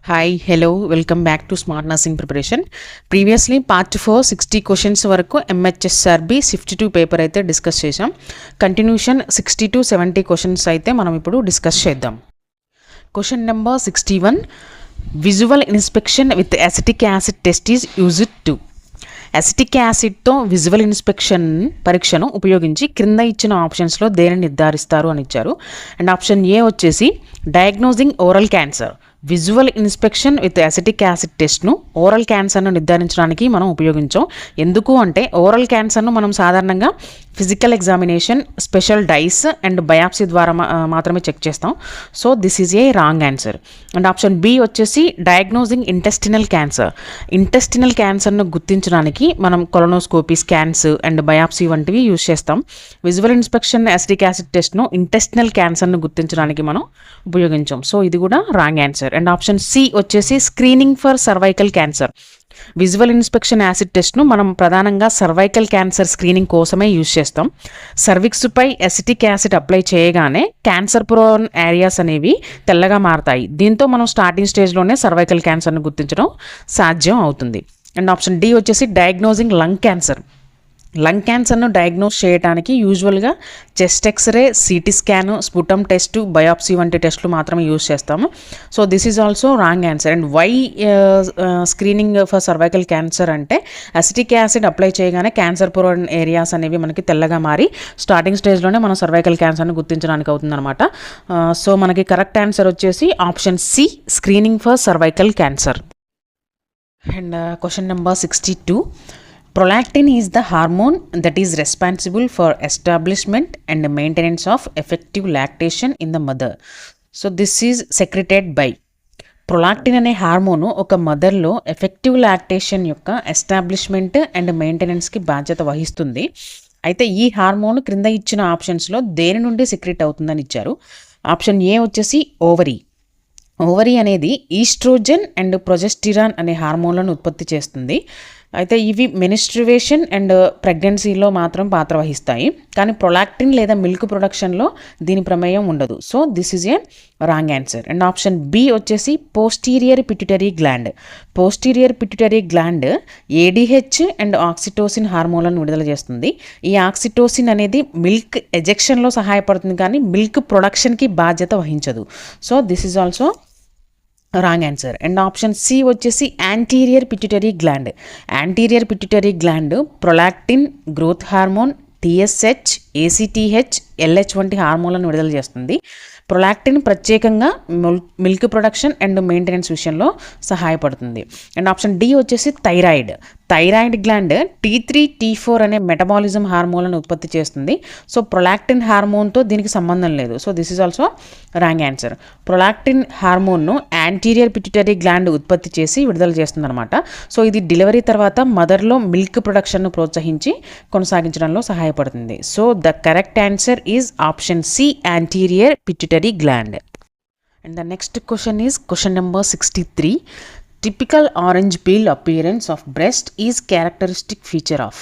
Hi, hello, welcome back to Smart Nursing Preparation. Previously, part 4, 60 questions వరకు MHSRB 52 paper అయితే discuss చేసాం. Continuation 60 to 70 questions అయితే మనం ఇప్పుడు డిస్కస్ చేద్దాం. Question number 61. Visual inspection with acetic acid test is used to. Acetic యాసిడ్తో visual inspection పరీక్షను ఉపయోగించి క్రింద ఇచ్చిన ఆప్షన్స్లో దేనిని నిర్ధారిస్తారు అని ఇచ్చారు. అండ్ ఆప్షన్ ఏ వచ్చేసి diagnosing oral cancer. Visual inspection with acetic acid టెస్ట్ను ఓరల్ క్యాన్సర్ను నిర్ధారించడానికి మనం ఉపయోగించాం. ఎందుకు అంటే ఓరల్ క్యాన్సర్ను మనం సాధారణంగా physical examination, special dyes and biopsy ద్వారా మాత్రమే చెక్ చేస్తాం. So this is a wrong answer. And option B వచ్చేసి డయాగ్నోజింగ్ ఇంటెస్టినల్ క్యాన్సర్. ఇంటెస్టినల్ క్యాన్సర్ను గుర్తించడానికి మనం కొలనోస్కోపీ, స్కాన్స్ అండ్ బయాప్సీ వంటివి యూజ్ చేస్తాం. విజువల్ ఇన్స్పెక్షన్ అసిటిక్ యాసిడ్ టెస్ట్ను ఇంటెస్టినల్ క్యాన్సర్ను గుర్తించడానికి మనం ఉపయోగించాం. సో ఇది కూడా wrong answer. And option C వచ్చేసి screening for cervical cancer. Visual inspection acid టెస్ట్ను మనం ప్రధానంగా సర్వైకల్ క్యాన్సర్ స్క్రీనింగ్ కోసమే యూజ్ చేస్తాం. సర్విక్స్పై అసిటిక్ యాసిడ్ అప్లై చేయగానే క్యాన్సర్ ప్రోన్ ఏరియాస్ అనేవి తెల్లగా మారతాయి. దీంతో మనం స్టార్టింగ్ స్టేజ్లోనే సర్వైకల్ క్యాన్సర్ను గుర్తించడం సాధ్యం అవుతుంది. అండ్ ఆప్షన్ డి వచ్చేసి డయాగ్నోజింగ్ లంగ్ క్యాన్సర్. లంగ్ క్యాన్సర్ను డయాగ్నోస్ చేయడానికి యూజువల్గా chest X ray, CT scan, sputum test, biopsy వంటి టెస్టులు మాత్రమే యూజ్ చేస్తాము. So this is also wrong answer. And why screening for cervical cancer అంటే అసిటిక్ యాసిడ్ అప్లై చేయగానే క్యాన్సర్ ప్రోన్ ఏరియాస్ అనేవి మనకి తెల్లగా మారి స్టార్టింగ్ స్టేజ్లోనే మనం సర్వైకల్ క్యాన్సర్ను గుర్తించడానికి అవుతుందన్నమాట. సో మనకి కరెక్ట్ ఆన్సర్ వచ్చేసి option C, screening for cervical cancer. And question number 62. Prolactin is the hormone that is responsible for establishment and maintenance of effective lactation in the mother. So this is secreted by. Prolactin అనే hormone ఒక మదర్లో effective lactation యొక్క establishment and మెయింటెనెన్స్కి బాధ్యత వహిస్తుంది. అయితే ఈ hormone క్రింద ఇచ్చిన ఆప్షన్స్లో దేని నుండి సెక్రెట్ అవుతుందని ఇచ్చారు. ఆప్షన్ ఏ వచ్చేసి ఓవరీ. ఓవరీ అనేది ఈస్ట్రోజన్ అండ్ ప్రొజెస్టిరాన్ అనే హార్మోన్లను ఉత్పత్తి చేస్తుంది. అయితే ఇవి మెనిస్ట్రువేషన్ అండ్ ప్రెగ్నెన్సీలో మాత్రం పాత్ర వహిస్తాయి. కానీ ప్రొలాక్టిన్ లేదా మిల్క్ ప్రొడక్షన్లో దీని ప్రమేయం ఉండదు. So this is a wrong answer. And option B వచ్చేసి posterior pituitary gland. Posterior pituitary gland ADH and oxytocin హార్మోన్లను విడుదల చేస్తుంది. ఈ ఆక్సిటోసిన్ అనేది మిల్క్ ఎజెక్షన్లో సహాయపడుతుంది కానీ మిల్క్ ప్రొడక్షన్కి బాధ్యత వహించదు. So this is also wrong answer. And option C వచ్చేసి anterior pituitary gland. Anterior pituitary gland prolactin, growth hormone, TSH, ACTH, LH వంటి హార్మోన్లను విడుదల చేస్తుంది. ప్రొలాక్టిన్ ప్రత్యేకంగా మిల్క్ ప్రొడక్షన్ అండ్ మెయింటెనెన్స్ విషయంలో సహాయపడుతుంది. అండ్ ఆప్షన్ డి వచ్చేసి thyroid. Thyroid gland T3, T4 అనే మెటబాలిజం హార్మోన్లను ఉత్పత్తి చేస్తుంది. సో ప్రొలాక్టిన్ హార్మోన్తో దీనికి సంబంధం లేదు. So this is also wrong answer. Prolactin హార్మోన్ను యాంటీరియర్ పిట్యూటరీ గ్లాండ్ ఉత్పత్తి చేసి విడుదల చేస్తుంది అనమాట. సో ఇది డెలివరీ తర్వాత మదర్లో మిల్క్ ప్రొడక్షన్ను ప్రోత్సహించి కొనసాగించడంలో సహాయపడుతుంది. So the correct answer is option C, anterior pituitary gland. And the next question is question number 63. Typical orange peel appearance of breast is characteristic feature of.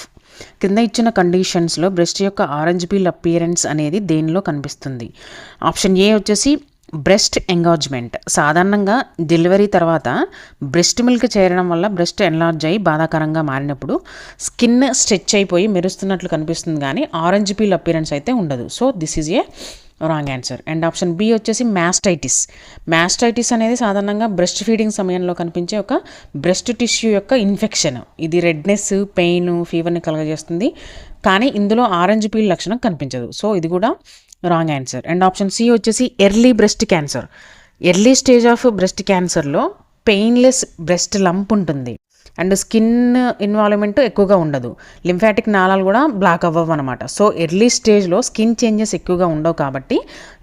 కింద ఇచ్చిన కండిషన్స్లో బ్రెస్ట్ యొక్క orange peel appearance అనేది దేనిలో కనిపిస్తుంది. Option A వచ్చేసి breast engorgement. సాధారణంగా delivery తర్వాత బ్రెస్ట్ మిల్క్ చేరడం వల్ల బ్రెస్ట్ ఎన్లార్జ్ అయ్యి బాధాకరంగా మారినప్పుడు స్కిన్ స్ట్రెచ్ అయిపోయి మెరుస్తున్నట్లు కనిపిస్తుంది కానీ ఆరెంజ్ పీల్ అపియరెన్స్ అయితే ఉండదు. So this is a wrong answer. And option B వచ్చేసి మ్యాస్టైటిస్. మ్యాస్టైటిస్ అనేది సాధారణంగా బ్రెస్ట్ ఫీడింగ్ సమయంలో కనిపించే ఒక బ్రెస్ట్ టిష్యూ యొక్క ఇన్ఫెక్షన్. ఇది రెడ్నెస్, పెయిన్, ఫీవర్ని కలుగజేస్తుంది కానీ ఇందులో ఆరెంజ్ పీల్ లక్షణం కనిపించదు. సో ఇది కూడా wrong answer. And option C వచ్చేసి early breast cancer. Early stage of breast క్యాన్సర్లో పెయిన్లెస్ బ్రెస్ట్ లంప్ ఉంటుంది అండ్ స్కిన్ ఇన్వాల్వ్మెంట్ ఎక్కువగా ఉండదు. లింఫాటిక్ నాళాలు కూడా బ్లాక్ అవ్వవు అనమాట. సో ఎర్లీ స్టేజ్లో స్కిన్ చేంజెస్ ఎక్కువగా ఉండవు కాబట్టి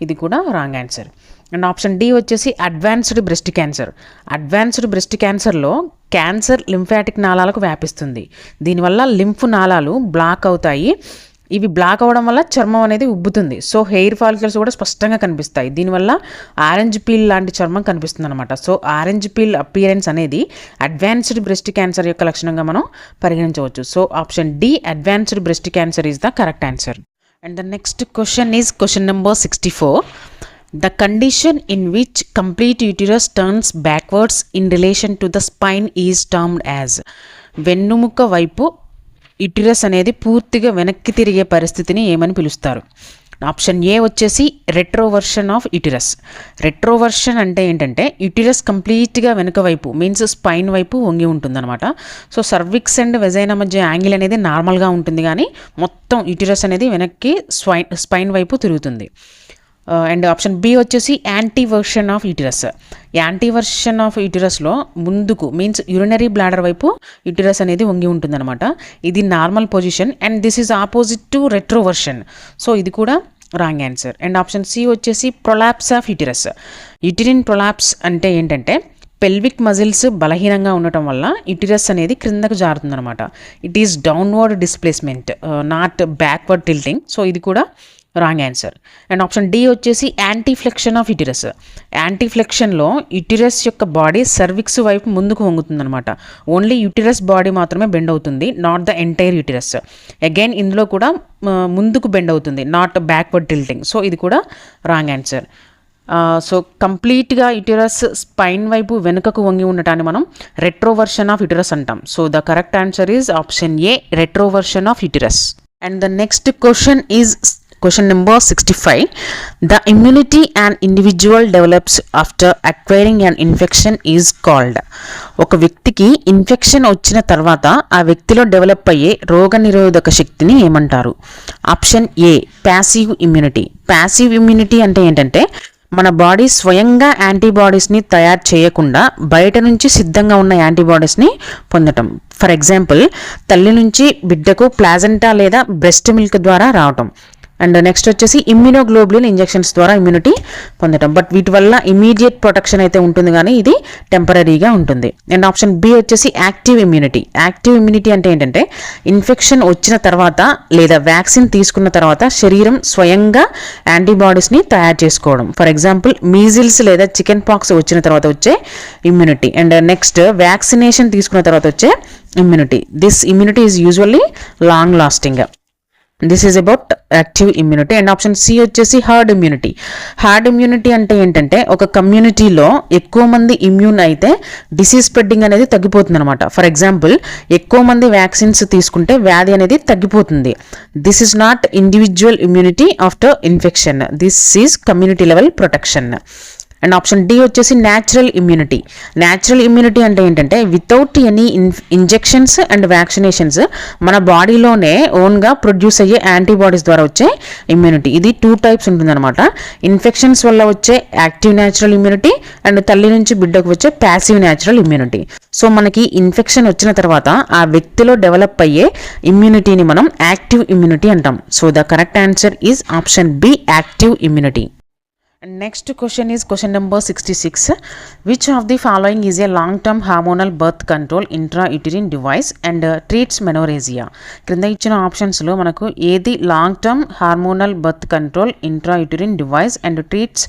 ఇది కూడా wrong answer. And option D వచ్చేసి advanced breast cancer. Advanced breast క్యాన్సర్లో క్యాన్సర్ లింఫాటిక్ నాళాలకు వ్యాపిస్తుంది. దీనివల్ల లింఫ్ నాళాలు బ్లాక్ అవుతాయి. ఇవి బ్లాక్ అవ్వడం వల్ల చర్మం అనేది ఉబ్బుతుంది. సో హెయిర్ ఫాలికల్స్ కూడా స్పష్టంగా కనిపిస్తాయి. దీనివల్ల ఆరెంజ్ పీల్ లాంటి చర్మం కనిపిస్తుంది అనమాట. సో ఆరెంజ్ పీల్ అపియరెన్స్ అనేది అడ్వాన్స్డ్ బ్రెస్ట్ క్యాన్సర్ యొక్క లక్షణంగా మనం పరిగణించవచ్చు. So option D, advanced breast cancer is the correct answer. And the next question is question number 64. The condition in which complete uterus turns backwards in relation to the spine is termed as. వెన్నుముక వైపు uterus అనేది పూర్తిగా వెనక్కి తిరిగే పరిస్థితిని ఏమని పిలుస్తారు? Option A వచ్చేసి రెట్రోవర్షన్ ఆఫ్ యూటిరస్. రెట్రోవర్షన్ అంటే ఏంటంటే యూటిరస్ కంప్లీట్గా వెనుక వైపు మీన్స్ స్పైన్ వైపు వంగి ఉంటుందన్నమాట. సో సర్విక్స్ అండ్ వెజైనా మధ్య యాంగిల్ అనేది నార్మల్గా ఉంటుంది, కానీ మొత్తం యూటిరస్ అనేది వెనక్కి స్పైన్ వైపు తిరుగుతుంది. అండ్ ఆప్షన్ బి వచ్చేసి anteversion of uterus. Anteversion of యూటిరస్లో ముందుకు మీన్స్ యూరినరీ బ్లాడర్ వైపు యూటిరస్ అనేది వంగి ఉంటుందన్నమాట. ఇది normal position and this is opposite to retroversion. So ఇది కూడా wrong answer. And option C వచ్చేసి prolapse of uterus. Uterine prolapse అంటే ఏంటంటే పెల్విక్ మజిల్స్ బలహీనంగా ఉండటం వల్ల యూటిరస్ అనేది క్రిందకు జారుతుందన్నమాట. It is downward displacement, not backward tilting. So ఇది కూడా wrong answer. And option D వచ్చేసి యాంటీఫ్లెక్షన్ ఆఫ్ యూటిరస్. యాంటీఫ్లెక్షన్లో యూటిరస్ యొక్క బాడీ సర్విక్స్ వైపు ముందుకు వంగుతుందన్నమాట. ఓన్లీ యూటిరస్ బాడీ మాత్రమే బెండ్ అవుతుంది, not the entire uterus. Again ఇందులో కూడా ముందుకు బెండ్ అవుతుంది, నాట్ బ్యాక్వర్డ్ టిల్టింగ్. సో ఇది కూడా రాంగ్ ఆన్సర్. సో కంప్లీట్గా యూటిరస్ స్పైన్ వైపు వెనుకకు వంగి ఉండటాన్ని మనం రెట్రోవర్షన్ ఆఫ్ యూటిరస్ అంటాం. So the correct answer is option A, retroversion of uterus. And the next question is question number 65. The immunity an individual develops after acquiring an infection is called. ఒక వ్యక్తికి infection వచ్చిన తర్వాత ఆ వ్యక్తిలో develop అయ్యే రోగనిరోధక శక్తిని ఏమంటారు? ఆప్షన్ ఏ, ప్యాసివ్ ఇమ్యూనిటీ. ప్యాసివ్ ఇమ్యూనిటీ అంటే ఏంటంటే మన బాడీ స్వయంగా యాంటీబాడీస్ని తయారు చేయకుండా బయట నుంచి సిద్ధంగా ఉన్న యాంటీబాడీస్ని పొందటం. ఫర్ ఎగ్జాంపుల్, తల్లి నుంచి బిడ్డకు ప్లాజెంటా లేదా బ్రెస్ట్ మిల్క్ ద్వారా రావటం. అండ్ నెక్స్ట్ వచ్చేసి ఇమ్యూనోగ్లోబులిన్ ఇంజెక్షన్స్ ద్వారా ఇమ్యూనిటీ పొందటం. బట్ వీటి వల్ల ఇమీడియట్ ప్రొటెక్షన్ అయితే ఉంటుంది, కానీ ఇది టెంపరీగా ఉంటుంది. అండ్ ఆప్షన్ బి వచ్చేసి యాక్టివ్ ఇమ్యూనిటీ. యాక్టివ్ ఇమ్యూనిటీ అంటే ఏంటంటే ఇన్ఫెక్షన్ వచ్చిన తర్వాత లేదా వ్యాక్సిన్ తీసుకున్న తర్వాత శరీరం స్వయంగా యాంటీబాడీస్ని తయారు చేసుకోవడం. ఫర్ ఎగ్జాంపుల్, మీజిల్స్ లేదా చికెన్ పాక్స్ వచ్చిన తర్వాత వచ్చే ఇమ్యూనిటీ. అండ్ నెక్స్ట్ వ్యాక్సినేషన్ తీసుకున్న తర్వాత వచ్చే immunity. This immunity is usually long lasting. This is about active immunity. And option C వచ్చేసి హర్డ్ ఇమ్యూనిటీ. హర్డ్ ఇమ్యూనిటీ అంటే ఏంటంటే ఒక కమ్యూనిటీలో ఎక్కువ మంది ఇమ్యూన్ అయితే డిసీజ్ స్ప్రెడ్డింగ్ అనేది తగ్గిపోతుంది అనమాట. ఫర్ ఎగ్జాంపుల్, ఎక్కువ మంది వ్యాక్సిన్స్ తీసుకుంటే వ్యాధి అనేది తగ్గిపోతుంది. This is not individual immunity after infection, this is community level protection. And option D వచ్చేసి న్యాచురల్ ఇమ్యూనిటీ. న్యాచురల్ ఇమ్యూనిటీ అంటే ఏంటంటే without any injections and vaccinations మన బాడీలోనే ఓన్గా ప్రొడ్యూస్ అయ్యే యాంటీబాడీస్ ద్వారా వచ్చే ఇమ్యూనిటీ. ఇది 2 టైప్స్ ఉంటుందన్నమాట. ఇన్ఫెక్షన్స్ వల్ల వచ్చే యాక్టివ్ న్యాచురల్ ఇమ్యూనిటీ అండ్ తల్లి నుంచి బిడ్డకు వచ్చే ప్యాసివ్ న్యాచురల్ ఇమ్యూనిటీ. సో మనకి ఇన్ఫెక్షన్ వచ్చిన తర్వాత ఆ వ్యక్తిలో డెవలప్ అయ్యే ఇమ్యూనిటీని మనం యాక్టివ్ ఇమ్యూనిటీ అంటాం. So the correct answer is option B, active immunity. Next question is question number 66. Which of the following is a long-term hormonal birth control intrauterine device and treats menorrhagia? క్రింద ఇచ్చిన ఆప్షన్స్లో మనకు ఏది long term hormonal birth control intrauterine device and treats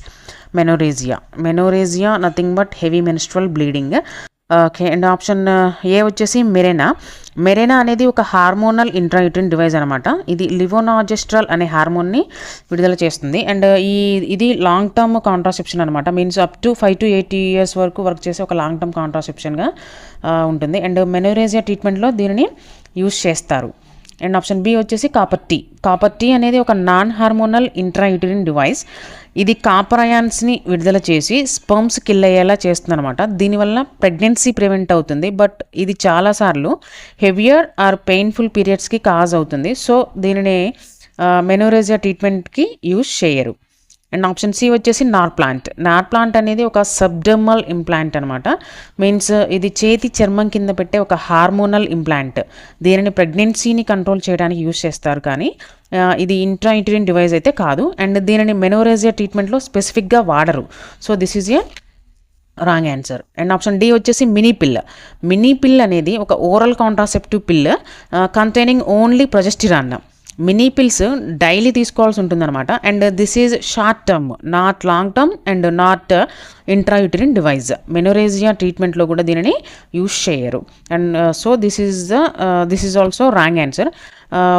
menorrhagia? Menorrhagia nothing but heavy menstrual bleeding. Okay. And option A వచ్చేసి Mirena. మెరెనా అనేది ఒక hormonal intrauterine device అనమాట. ఇది లివోనాజెస్ట్రాల్ అనే హార్మోన్ని విడుదల చేస్తుంది. అండ్ ఇది లాంగ్ టర్మ్ కాంట్రాసెప్షన్ అనమాట. Means up to 5 to 8 years వరకు వర్క్ చేసే ఒక లాంగ్ టర్మ్ కాంట్రాసెప్షన్గా ఉంటుంది. అండ్ మెనోరేజియా ట్రీట్మెంట్లో దీనిని యూజ్ చేస్తారు. అండ్ ఆప్షన్ బి వచ్చేసి కాపర్ టీ. కాపర్ టీ అనేది ఒక నాన్ హార్మోనల్ ఇంట్రాయూటరిన్ డివైస్. ఇది కాపర్ అయాన్స్ని విడుదల చేసి స్పర్మ్స్ కిల్ అయ్యేలా చేస్తుంది అనమాట. దీనివల్ల ప్రెగ్నెన్సీ ప్రివెంట్ అవుతుంది, బట్ ఇది చాలాసార్లు హెవియర్ ఆర్ పెయిన్ఫుల్ పీరియడ్స్కి కాజ్ అవుతుంది. సో దీనిని మెనోరేజియా ట్రీట్మెంట్కి యూజ్ చేయరు. అండ్ ఆప్షన్ సి వచ్చేసి నార్ ప్లాంట్. నార్ ప్లాంట్ అనేది ఒక సబ్డర్మల్ ఇంప్లాంట్ అనమాట. మీన్స్ ఇది చేతి చర్మం కింద పెట్టే ఒక హార్మోనల్ ఇంప్లాంట్. దీనిని ప్రెగ్నెన్సీని కంట్రోల్ చేయడానికి యూజ్ చేస్తారు, కానీ ఇది ఇంట్రాయూటరిన్ డివైస్ అయితే కాదు. అండ్ దీనిని మెనోరేజియా ట్రీట్మెంట్లో స్పెసిఫిక్గా వాడరు. So this is a wrong answer. And option D వచ్చేసి మినీ పిల్. మినీ పిల్ అనేది ఒక oral contraceptive pill containing only progesterone. Mini pills daily తీసుకోవాల్సి ఉంటుందన్నమాట. And this is short term, not long term and not intrauterine device. Menorrhagia ట్రీట్మెంట్లో కూడా దీనిని use చేయరు. And so this is also wrong answer.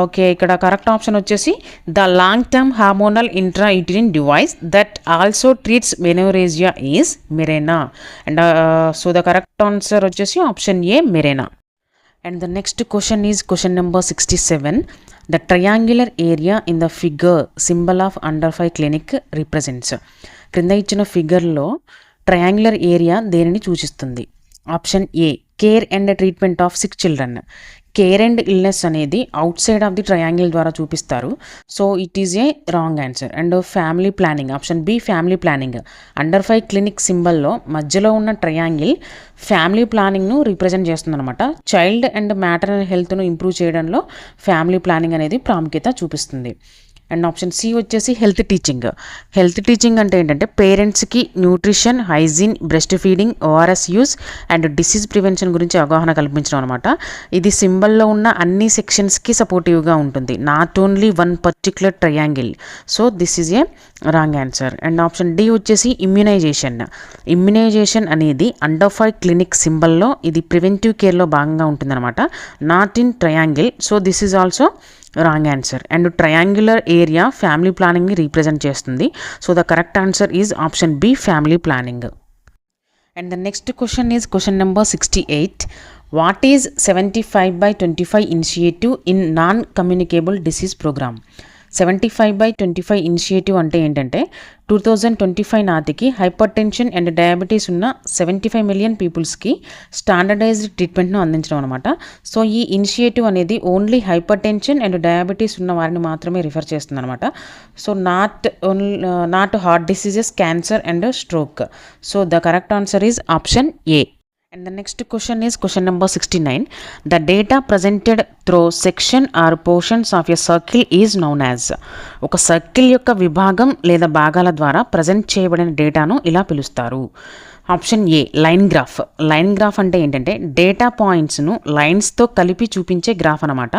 Okay, ఇక్కడ correct option వచ్చేసి the long term hormonal intrauterine device that also treats menorrhagia is Mirena. And so the correct answer వచ్చేసి option A, Mirena. And the next question is question number 67. The triangular area in the figure symbol of under 5 clinic represents. క్రింద ఇచ్చిన ఫిగర్లో triangular area దేనిని సూచిస్తుంది? Option A, care and treatment of sick children. Care and illness అనేది outside of the triangle ద్వారా చూపిస్తారు. So it is a wrong answer. And family planning, option B, family planning. Under 5 clinic సింబల్లో మధ్యలో ఉన్న triangle family ప్లానింగ్ను represent చేస్తుంది అనమాట. Child and maternal హెల్త్ను ఇంప్రూవ్ చేయడంలో ఫ్యామిలీ ప్లానింగ్ అనేది ప్రాముఖ్యత చూపిస్తుంది. అండ్ ఆప్షన్ సి వచ్చేసి హెల్త్ టీచింగ్. హెల్త్ టీచింగ్ అంటే ఏంటంటే పేరెంట్స్కి nutrition, hygiene, breast feeding, ORS use and disease prevention గురించి అవగాహన కల్పించడం అనమాట. ఇది సింబల్లో ఉన్న అన్ని సెక్షన్స్కి సపోర్టివ్గా ఉంటుంది, not only one particular triangle. So this is a wrong answer. And option D వచ్చేసి ఇమ్యునైజేషన్. ఇమ్యునైజేషన్ అనేది అండర్ 5 క్లినిక్ సింబల్లో ఇది ప్రివెంటివ్ కేర్లో భాగంగా ఉంటుందన్నమాట, not in triangle. So this is also wrong answer. And triangular area family ప్లానింగ్ని represent చేస్తుంది. So the correct answer is option B, family planning. And the next question is question number 68. What is 75/25 initiative in non communicable disease programme? 75/25 initiative అంటే ఏంటంటే 2025 నాటికి hyper tension and diabetes ఉన్న 75 million పీపుల్స్కి standardized ట్రీట్మెంట్ను అందించడం అనమాట. So ఈ initiative అనేది only hyper tension and diabetes ఉన్న వారిని మాత్రమే రిఫర్ చేస్తుంది అనమాట. So not heart diseases, cancer and stroke. So the correct answer is option A. And the next question is question number 69. The data presented through section or portions of a circle is known as. ఒక circle యొక్క విభాగం లేదా భాగాల ద్వారా present చేయబడిన డేటాను ఇలా పిలుస్తారు. Option A, line graph. Line graph అంటే ఏంటంటే డేటా పాయింట్స్ను లైన్స్తో కలిపి చూపించే గ్రాఫ్ అనమాట,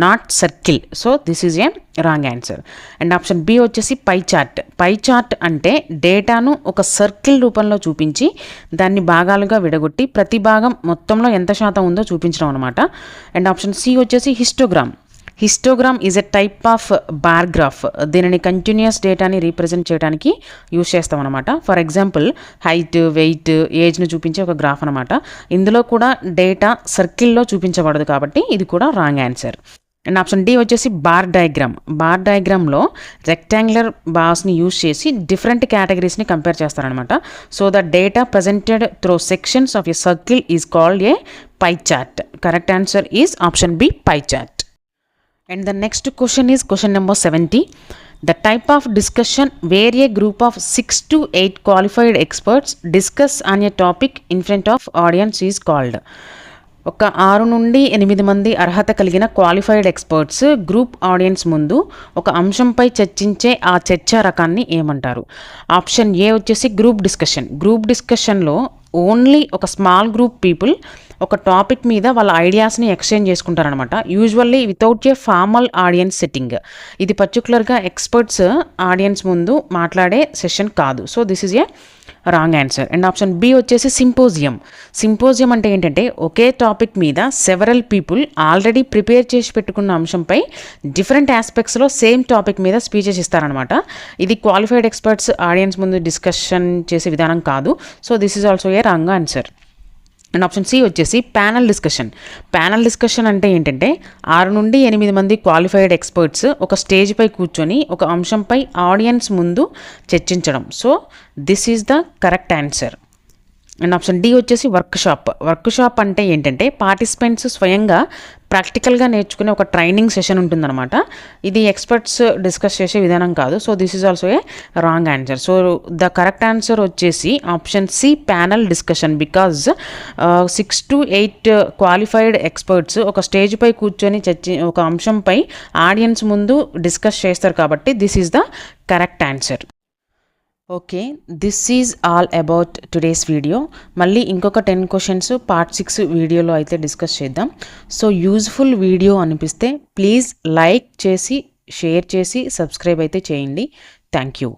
not circle. So this is a wrong answer. And option B వచ్చేసి పై చార్ట్. పై చార్ట్ అంటే డేటాను ఒక సర్కిల్ రూపంలో చూపించి దాన్ని భాగాలుగా విడగొట్టి ప్రతి భాగం మొత్తంలో ఎంత శాతం ఉందో చూపించడం అనమాట. అండ్ ఆప్షన్ సి వచ్చేసి histogram. Histogram is a type of bar graph. దీనిని కంటిన్యూస్ డేటాని రీప్రజెంట్ చేయడానికి యూజ్ చేస్తాం అనమాట. ఫర్ ఎగ్జాంపుల్ హైట్, వెయిట్, ఏజ్ను చూపించే ఒక గ్రాఫ్ అనమాట. ఇందులో కూడా డేటా సర్కిల్లో చూపించబడదు కాబట్టి ఇది కూడా wrong answer. And option D వచ్చేసి బార్ డయాగ్రామ్. బార్ డయాగ్రామ్లో రెక్టాంగులర్ బార్స్ని యూజ్ చేసి డిఫరెంట్ కేటగిరీస్ని కంపేర్ చేస్తారనమాట. So the data presented through sections of a circle is called a pie chart. Correct answer is option B, pie chart. And the next question is question number 70. The type of discussion where a group of 6 to 8 qualified experts discuss on a topic in front of audience is called. ఒక 6 నుండి 8 మంది అర్హత కలిగిన qualified experts group audience ముందు ఒక అంశంపై చర్చించే ఆ చర్చా రకాన్ని ఏమంటారు? ఆప్షన్ ఏ వచ్చేసి గ్రూప్ డిస్కషన్. గ్రూప్ డిస్కషన్లో ఓన్లీ ఒక స్మాల్ గ్రూప్ పీపుల్ ఒక టాపిక్ మీద వాళ్ళ ఐడియాస్ని ఎక్స్చేంజ్ చేసుకుంటారనమాట, usually without a formal audience setting. ఇది పర్టికులర్గా ఎక్స్పర్ట్స్ ఆడియన్స్ ముందు మాట్లాడే సెషన్ కాదు. So this is a wrong answer. And option B వచ్చేసి సింపోజియం. సింపోజియం అంటే ఏంటంటే ఒకే టాపిక్ మీద సెవరల్ పీపుల్ ఆల్రెడీ ప్రిపేర్ చేసి పెట్టుకున్న అంశంపై డిఫరెంట్ ఆస్పెక్ట్స్లో సేమ్ టాపిక్ మీద స్పీచెస్ ఇస్తారనమాట. ఇది క్వాలిఫైడ్ ఎక్స్పర్ట్స్ ఆడియన్స్ ముందు డిస్కషన్ చేసే విధానం కాదు. So this is also a wrong answer. And option C వచ్చేసి ప్యానల్ డిస్కషన్. ప్యానల్ డిస్కషన్ అంటే ఏంటంటే 6 నుండి 8 మంది క్వాలిఫైడ్ ఎక్స్పర్ట్స్ ఒక స్టేజ్పై కూర్చొని ఒక అంశంపై ఆడియన్స్ ముందు చర్చించడం. So this is the correct answer. And option D వచ్చేసి వర్క్షాప్. వర్క్షాప్ అంటే ఏంటంటే పార్టిసిపెంట్స్ స్వయంగా ప్రాక్టికల్గా నేర్చుకునే ఒక ట్రైనింగ్ సెషన్ ఉంటుందన్నమాట. ఇది ఎక్స్పర్ట్స్ డిస్కస్ చేసే విధానం కాదు. So this is also a wrong answer. So the correct answer వచ్చేసి option C, panel discussion. Because 6 to 8 qualified experts ఒక స్టేజ్పై కూర్చొని ఒక అంశంపై ఆడియన్స్ ముందు డిస్కస్ చేస్తారు కాబట్టి this is the correct answer. Okay, this is all about today's video. మళ్ళీ ఇంకొక 10 క్వశ్చన్స్ పార్ట్ 6 వీడియోలో అయితే డిస్కస్ చేద్దాం. సో యూజ్ఫుల్ వీడియో అనిపిస్తే ప్లీజ్ లైక్ చేసి, షేర్ చేసి, సబ్స్క్రైబ్ అయితే చేయండి. Thank you.